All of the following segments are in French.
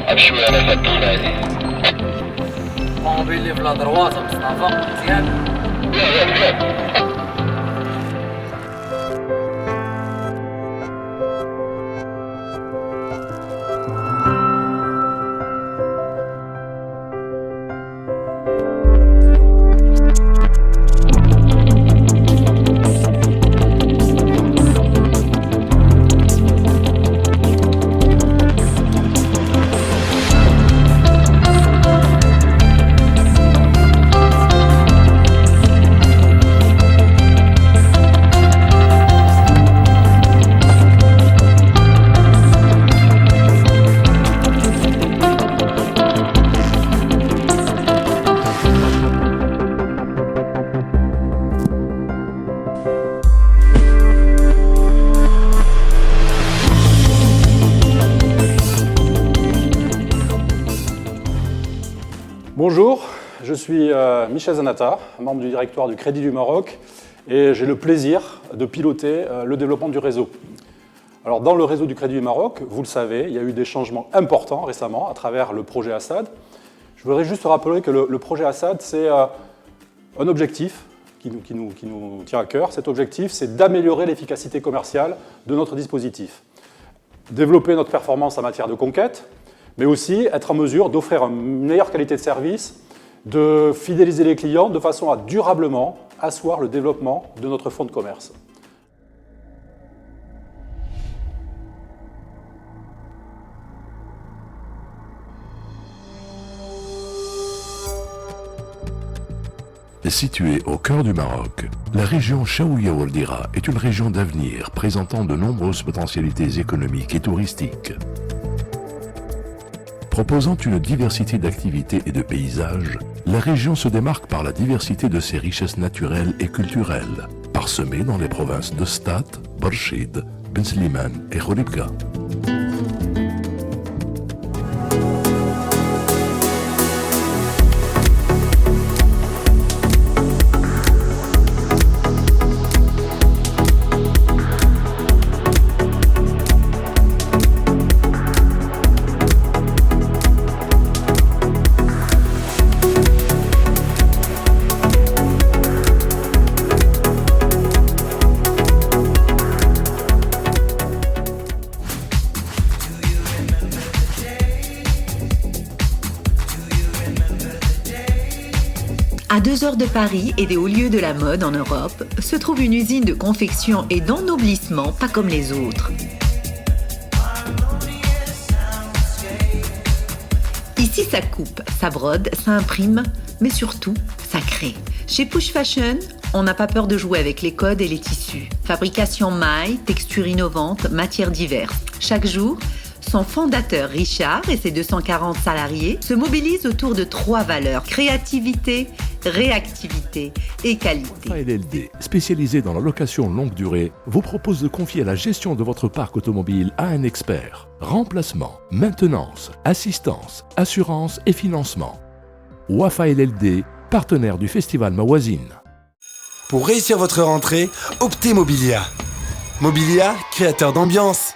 ابشوي على فتح هذه. طوموبيل اللي في الادروات مصطفى مزيان. لا. Bonjour, je suis Michel Zanata, membre du directoire du Crédit du Maroc, et j'ai le plaisir de piloter le développement du réseau. Alors, dans le réseau du Crédit du Maroc, vous le savez, il y a eu des changements importants récemment à travers le projet Assad. Je voudrais juste rappeler que le projet Assad, c'est un objectif qui nous tient à cœur. Cet objectif, c'est d'améliorer l'efficacité commerciale de notre dispositif, développer notre performance en matière de conquête, mais aussi être en mesure d'offrir une meilleure qualité de service, de fidéliser les clients de façon à durablement asseoir le développement de notre fonds de commerce. Située au cœur du Maroc, la région Chaouia-Ouardira est une région d'avenir présentant de nombreuses potentialités économiques et touristiques. Proposant une diversité d'activités et de paysages, la région se démarque par la diversité de ses richesses naturelles et culturelles, parsemées dans les provinces de Stat, Barchid, Ben Slimane et Khouribga. À 2 heures de Paris et des hauts lieux de la mode en Europe, se trouve une usine de confection et d'ennoblissement pas comme les autres. Ici, ça coupe, ça brode, ça imprime, mais surtout, ça crée. Chez Push Fashion, on n'a pas peur de jouer avec les codes et les tissus. Fabrication maille, textures innovantes, matières diverses. Chaque jour, son fondateur Richard et ses 240 salariés se mobilisent autour de 3 valeurs: créativité, réactivité et qualité. Wafa LLD, spécialisé dans la location longue durée, vous propose de confier la gestion de votre parc automobile à un expert. Remplacement, maintenance, assistance, assurance et financement. Wafa LLD, partenaire du festival Mawazine. Pour réussir votre rentrée, optez Mobilia. Mobilia, créateur d'ambiance.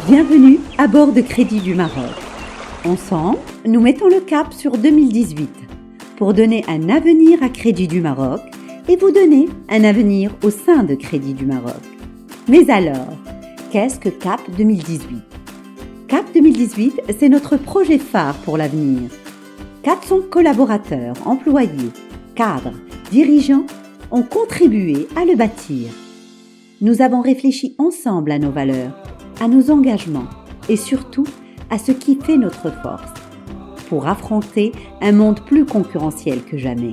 Bienvenue à bord de Crédit du Maroc. Ensemble, nous mettons le cap sur 2018 pour donner un avenir à Crédit du Maroc et vous donner un avenir au sein de Crédit du Maroc. Mais alors, qu'est-ce que CAP 2018 ? CAP 2018, c'est notre projet phare pour l'avenir. 400 collaborateurs, employés, cadres, dirigeants ont contribué à le bâtir. Nous avons réfléchi ensemble à nos valeurs, à nos engagements et surtout à ce qui fait notre force pour affronter un monde plus concurrentiel que jamais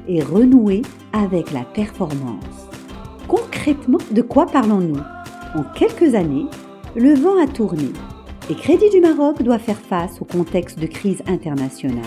et renouer avec la performance. Concrètement, de quoi parlons-nous ? En quelques années, le vent a tourné et Crédit du Maroc doit faire face au contexte de crise internationale.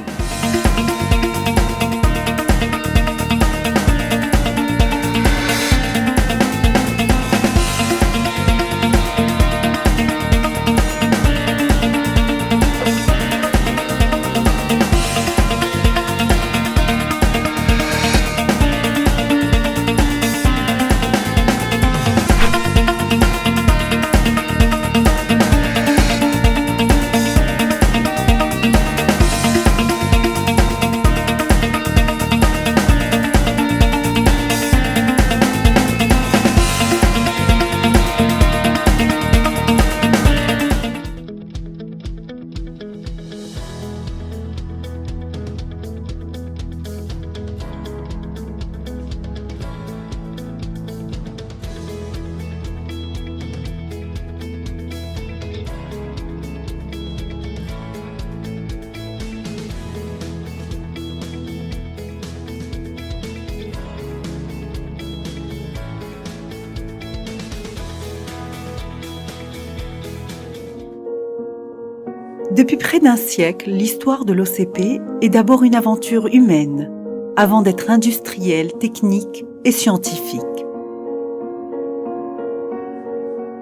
Depuis près d'un siècle, l'histoire de l'OCP est d'abord une aventure humaine, avant d'être industrielle, technique et scientifique.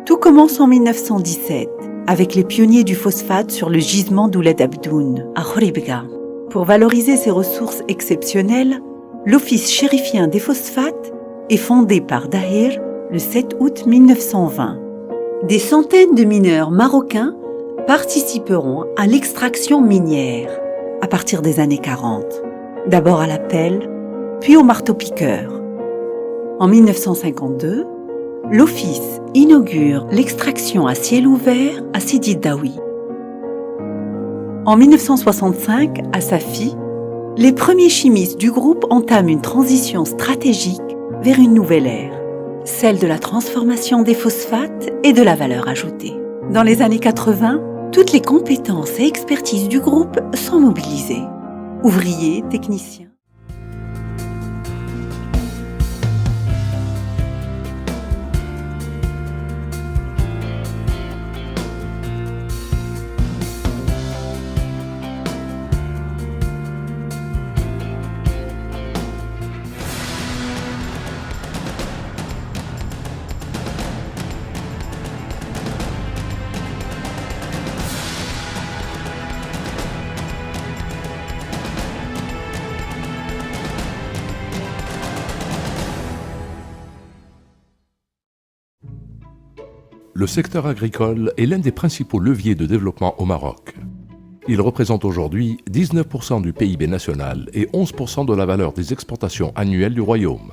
Tout commence en 1917, avec les pionniers du phosphate sur le gisement d'Ouled Abdoun, à Khouribga. Pour valoriser ces ressources exceptionnelles, l'Office chérifien des phosphates est fondé par Dahir le 7 août 1920. Des centaines de mineurs marocains participeront à l'extraction minière à partir des années 40. D'abord à la pelle, puis au marteau-piqueur. En 1952, l'Office inaugure l'extraction à ciel ouvert à Sidi Daoui. En 1965, à Safi, les premiers chimistes du groupe entament une transition stratégique vers une nouvelle ère, celle de la transformation des phosphates et de la valeur ajoutée. Dans les années 80, toutes les compétences et expertises du groupe sont mobilisées. Ouvriers, techniciens. Le secteur agricole est l'un des principaux leviers de développement au Maroc. Il représente aujourd'hui 19% du PIB national et 11% de la valeur des exportations annuelles du royaume.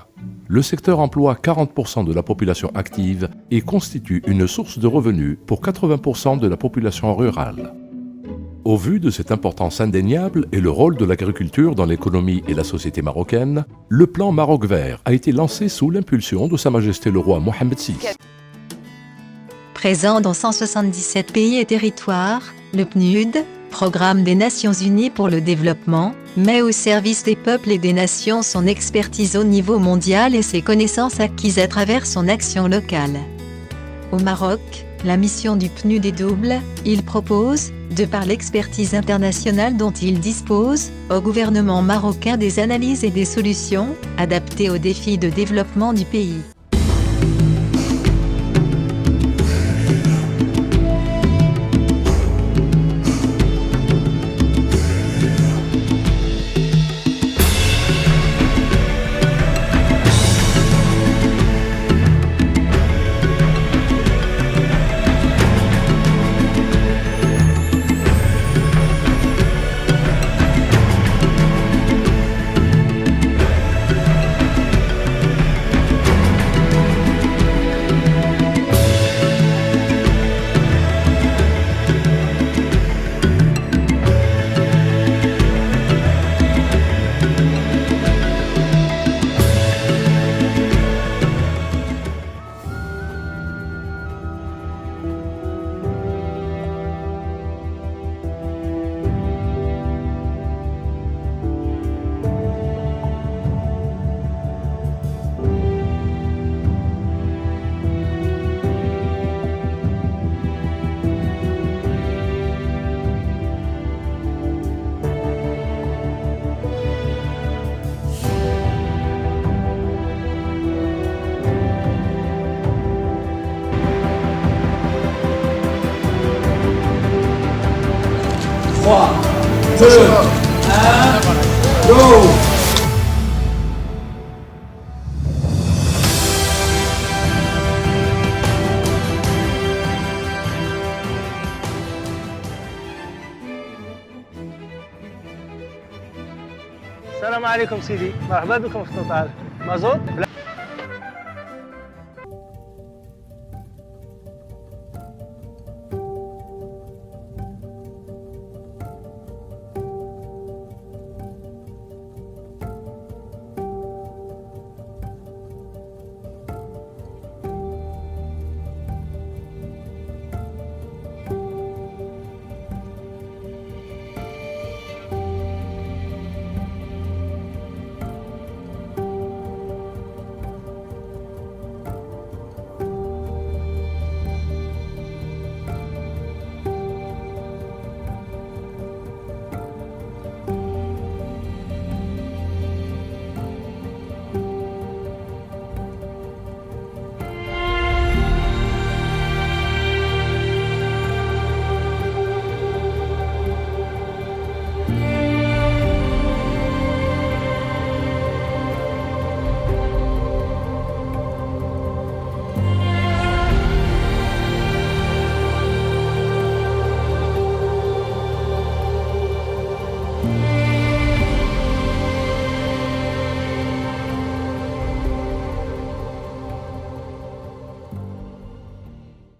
Le secteur emploie 40% de la population active et constitue une source de revenus pour 80% de la population rurale. Au vu de cette importance indéniable et le rôle de l'agriculture dans l'économie et la société marocaine, le plan Maroc Vert a été lancé sous l'impulsion de Sa Majesté le roi Mohammed VI. Présent dans 177 pays et territoires, le PNUD, Programme des Nations Unies pour le développement, met au service des peuples et des nations son expertise au niveau mondial et ses connaissances acquises à travers son action locale. Au Maroc, la mission du PNUD est double. Il propose, de par l'expertise internationale dont il dispose, au gouvernement marocain des analyses et des solutions adaptées aux défis de développement du pays. Go! السلام عليكم سيدي، مرحبا بكم في توتال. مازوت؟